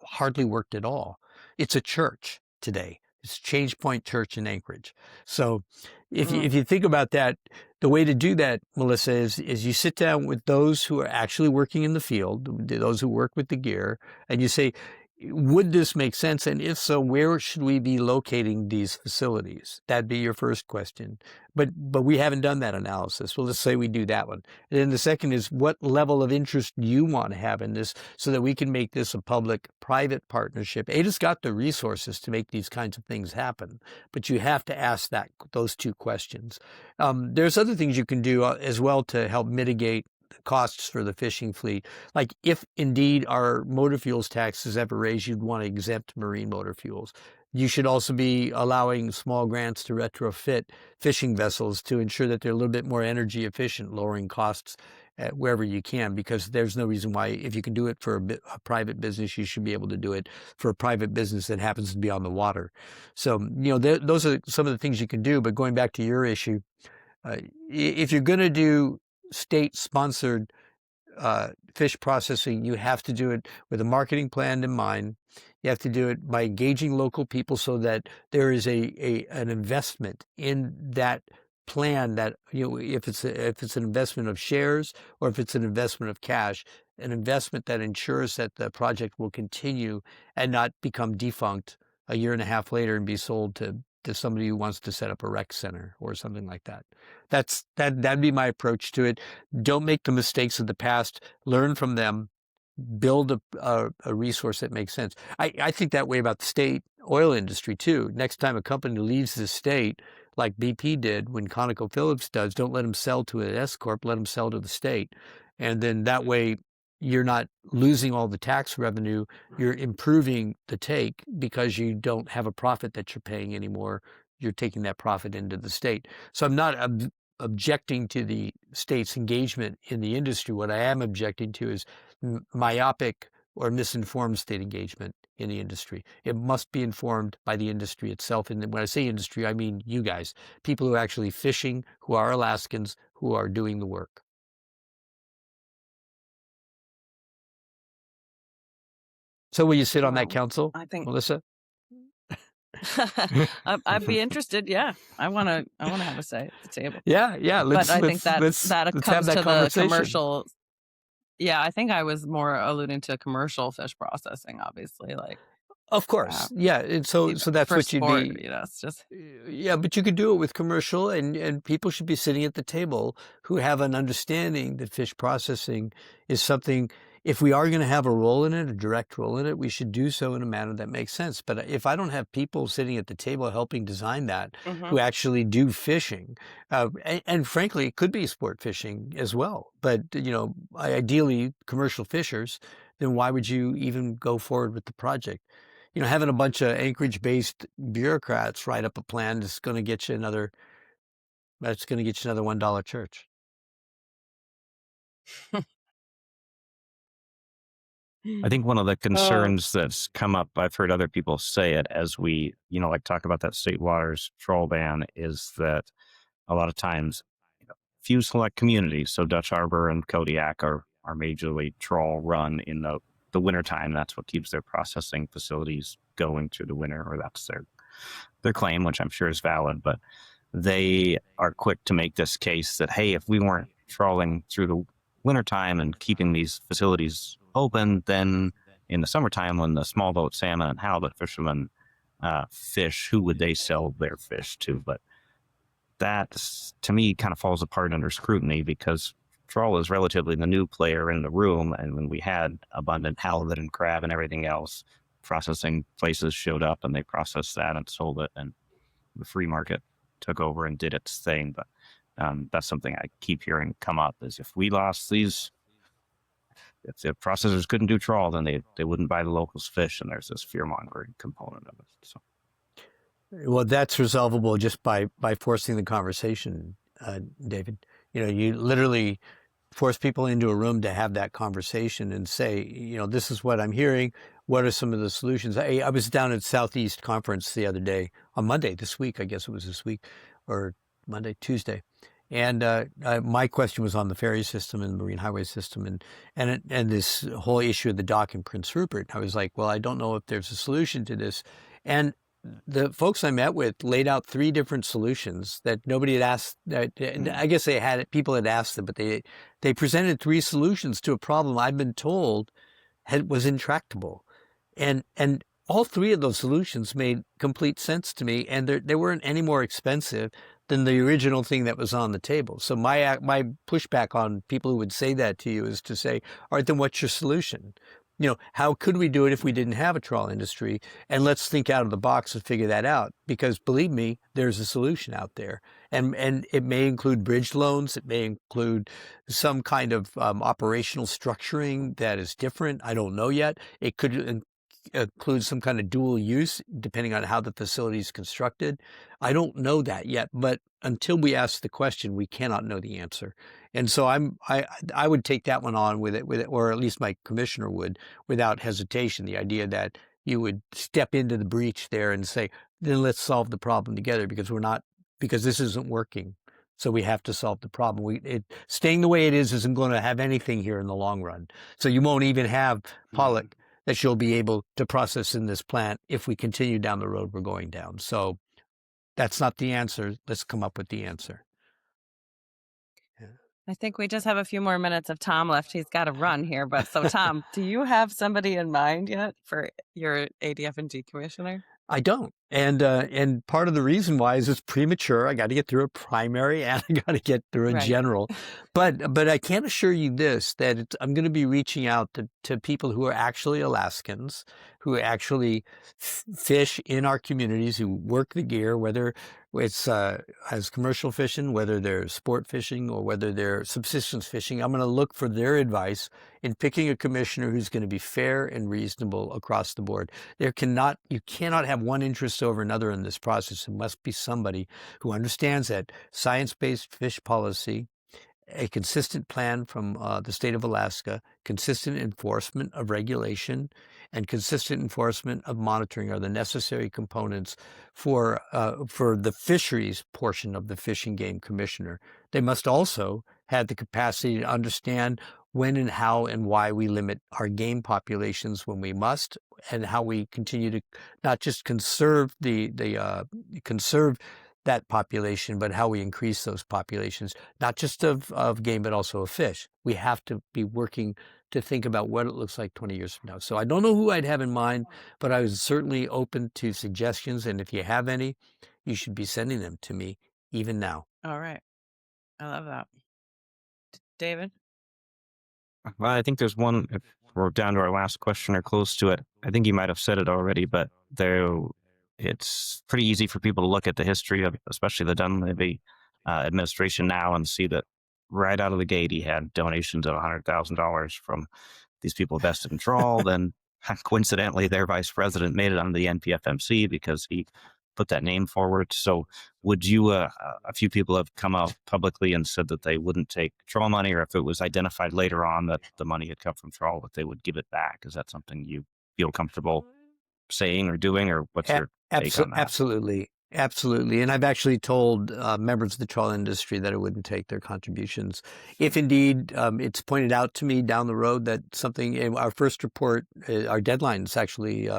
hardly worked at all. It's a church today. It's Change Point Church in Anchorage. So if you think about that, the way to do that, Melissa, is you sit down with those who are actually working in the field, those who work with the gear, and you say, would this make sense? And if so, where should we be locating these facilities? That'd be your first question. But we haven't done that analysis. Well, let's say we do that one. And then the second is, what level of interest do you want to have in this so that we can make this a public-private partnership? Ada's got the resources to make these kinds of things happen, but you have to ask those two questions. There's other things you can do as well to help mitigate costs for the fishing fleet. Like, if indeed our motor fuels tax is ever raised, you'd want to exempt marine motor fuels. You should also be allowing small grants to retrofit fishing vessels to ensure that they're a little bit more energy efficient, lowering costs wherever you can, because there's no reason why, if you can do it for a private business, you should be able to do it for a private business that happens to be on the water. So, those are some of the things you can do. But going back to your issue, if you're going to do state-sponsored fish processing, you have to do it with a marketing plan in mind. You have to do it by engaging local people so that there is an investment in that plan, that if it's an investment of shares or if it's an investment of cash, an investment that ensures that the project will continue and not become defunct a year and a half later and be sold to somebody who wants to set up a rec center or something like that. That'd be my approach to it. Don't make the mistakes of the past. Learn from them. Build a resource that makes sense. I think that way about the state oil industry too. Next time a company leaves the state, like BP did when ConocoPhillips does, don't let them sell to an S corp. Let them sell to the state. And then that way you're not losing all the tax revenue. You're improving the take because you don't have a profit that you're paying anymore. You're taking that profit into the state. So I'm not objecting to the state's engagement in the industry. What I am objecting to is myopic or misinformed state engagement in the industry. It must be informed by the industry itself. And when I say industry, I mean you guys, people who are actually fishing, who are Alaskans, who are doing the work. So will you sit on that council, I think Melissa? I'd be interested. Yeah, I want to have a say at the table. Yeah. But I think that let's that have comes that to the conversation. commercial. Yeah, I think I was more alluding to commercial fish processing, obviously, like Of course. Yeah. And so that's for what you'd sport. be. It's just Yeah, but you could do it with commercial, and people should be sitting at the table who have an understanding that fish processing is something. If we are going to have a role in it, a direct role in it, we should do so in a manner that makes sense. But if I don't have people sitting at the table helping design that, who actually do fishing, and frankly, it could be sport fishing as well. But ideally, commercial fishers, then why would you even go forward with the project? Having a bunch of Anchorage-based bureaucrats write up a plan is going to get you another. That's going to get you another $1 church. I think one of the concerns that's come up, I've heard other people say it as we, like talk about that state waters trawl ban, is that a lot of times, few select communities, so Dutch Harbor and Kodiak are majorly trawl run in the wintertime. That's what keeps their processing facilities going through the winter, or that's their claim, which I'm sure is valid. But they are quick to make this case that, hey, if we weren't trawling through the wintertime and keeping these facilities open, then in the summertime when the small boat salmon and halibut fishermen fish, who would they sell their fish to? But that, to me, kind of falls apart under scrutiny because trawl is relatively the new player in the room. And when we had abundant halibut and crab and everything else, processing places showed up and they processed that and sold it, and the free market took over and did its thing. But that's something I keep hearing come up, is if we lost these, if the processors couldn't do trawl, then they wouldn't buy the locals' fish, and there's this fear-mongering component of it. So. Well, that's resolvable just by forcing the conversation, David. You literally force people into a room to have that conversation and say, this is what I'm hearing. What are some of the solutions? I was down at Southeast Conference the other day, on Monday this week, I guess it was this week, or Tuesday. And my question was on the ferry system and the marine highway system and this whole issue of the dock in Prince Rupert. I was like, well, I don't know if there's a solution to this. And the folks I met with laid out 3 different solutions that nobody had asked. I guess people had asked them, but they presented 3 solutions to a problem I've been told was intractable. And all 3 of those solutions made complete sense to me, and they weren't any more expensive than the original thing that was on the table. So my pushback on people who would say that to you is to say, all right, then what's your solution? How could we do it if we didn't have a trawl industry? And let's think out of the box and figure that out. Because believe me, there's a solution out there. And it may include bridge loans. It may include some kind of operational structuring that is different. I don't know yet. It could include some kind of dual use, depending on how the facility is constructed. I don't know that yet, but until we ask the question, we cannot know the answer. And so I would take that one on with it, or at least my commissioner would, without hesitation. The idea that you would step into the breach there and say, then let's solve the problem together, because this isn't working. So we have to solve the problem. Staying the way it is isn't going to have anything here in the long run. So you won't even have pollock that you'll be able to process in this plant if we continue down the road we're going down. So that's not the answer. Let's come up with the answer. Yeah. I think we just have a few more minutes of Tom left. He's got to run here. But so, Tom, do you have somebody in mind yet for your ADF&G commissioner? I don't. And part of the reason why is it's premature. I got to get through a primary and I got to get through a Right. general. But I can assure you this, that I'm going to be reaching out to people who are actually Alaskans, who actually fish in our communities, who work the gear, whether it's as commercial fishing, whether they're sport fishing, or whether they're subsistence fishing. I'm going to look for their advice in picking a commissioner who's going to be fair and reasonable across the board. You cannot have one interest over another in this process. It must be somebody who understands that science-based fish policy, a consistent plan from the state of Alaska, consistent enforcement of regulation, and consistent enforcement of monitoring are the necessary components for the fisheries portion of the Fish and Game Commissioner. They must also have the capacity to understand when and how and why we limit our game populations when we must, and how we continue to not just conserve conserve that population, but how we increase those populations, not just of game, but also of fish. We have to be working to think about what it looks like 20 years from now. So I don't know who I'd have in mind, but I was certainly open to suggestions. And if you have any, you should be sending them to me even now. All right. I love that. David? Well, I think there's one, if we're down to our last question or close to it. I think you might have said it already, but it's pretty easy for people to look at the history of, especially the Dunleavy administration now, and see that right out of the gate, he had donations of $100,000 from these people vested in trawl. Then coincidentally, their vice president made it on the NPFMC because he put that name forward. So would you, a few people have come out publicly and said that they wouldn't take trawl money, or if it was identified later on that the money had come from trawl, that they would give it back. Is that something you feel comfortable saying or doing, or what's your take on that? Absolutely. Absolutely. And I've actually told members of the trawl industry that I wouldn't take their contributions. If indeed it's pointed out to me down the road that something in our first report, our deadline is actually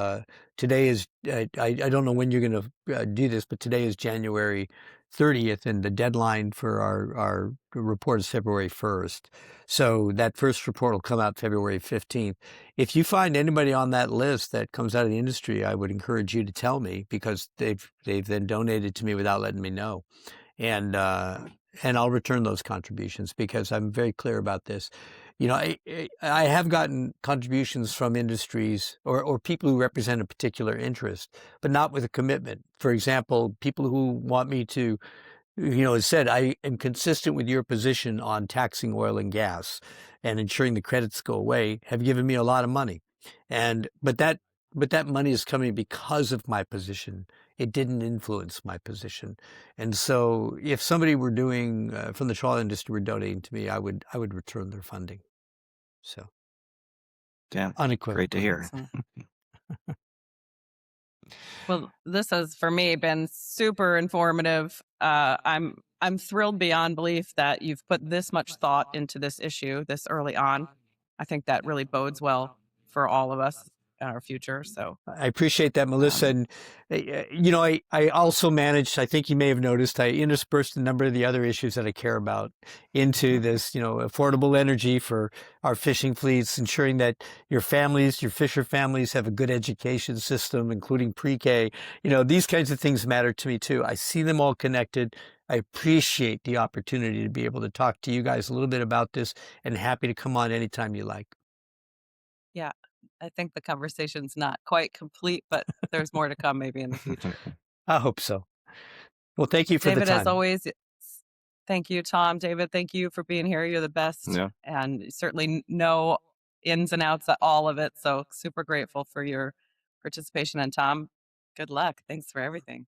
today is, I don't know when you're going to do this, but today is January 30th, and the deadline for our report is February 1st. So that first report will come out February 15th. If you find anybody on that list that comes out of the industry, I would encourage you to tell me, because they've then donated to me without letting me know. And I'll return those contributions, because I'm very clear about this. You know, I have gotten contributions from industries or people who represent a particular interest, but not with a commitment. For example, people who want me to, as said, I am consistent with your position on taxing oil and gas and ensuring the credits go away, have given me a lot of money. But that money is coming because of my position. It didn't influence my position. And so if somebody were doing from the trawl industry were donating to me, I would return their funding. So Yeah, unequivocally. great to hear. Well, this has for me been super informative. I'm thrilled beyond belief that you've put this much thought into this issue this early on. I think that really bodes well for all of us in our future. So I appreciate that, Melissa. And, I also managed, I think you may have noticed, I interspersed a number of the other issues that I care about into this, affordable energy for our fishing fleets, ensuring that your fisher families have a good education system, including pre-K. These kinds of things matter to me too. I see them all connected. I appreciate the opportunity to be able to talk to you guys a little bit about this, and happy to come on anytime you like. yeah, I think the conversation's not quite complete, but there's more to come maybe in the future. I hope so. Well, thank you for David, the time. as always, thank you, Tom. David, thank you for being here. You're the best. Yeah. And you certainly know ins and outs of all of it. So super grateful for your participation. And Tom, good luck. Thanks for everything.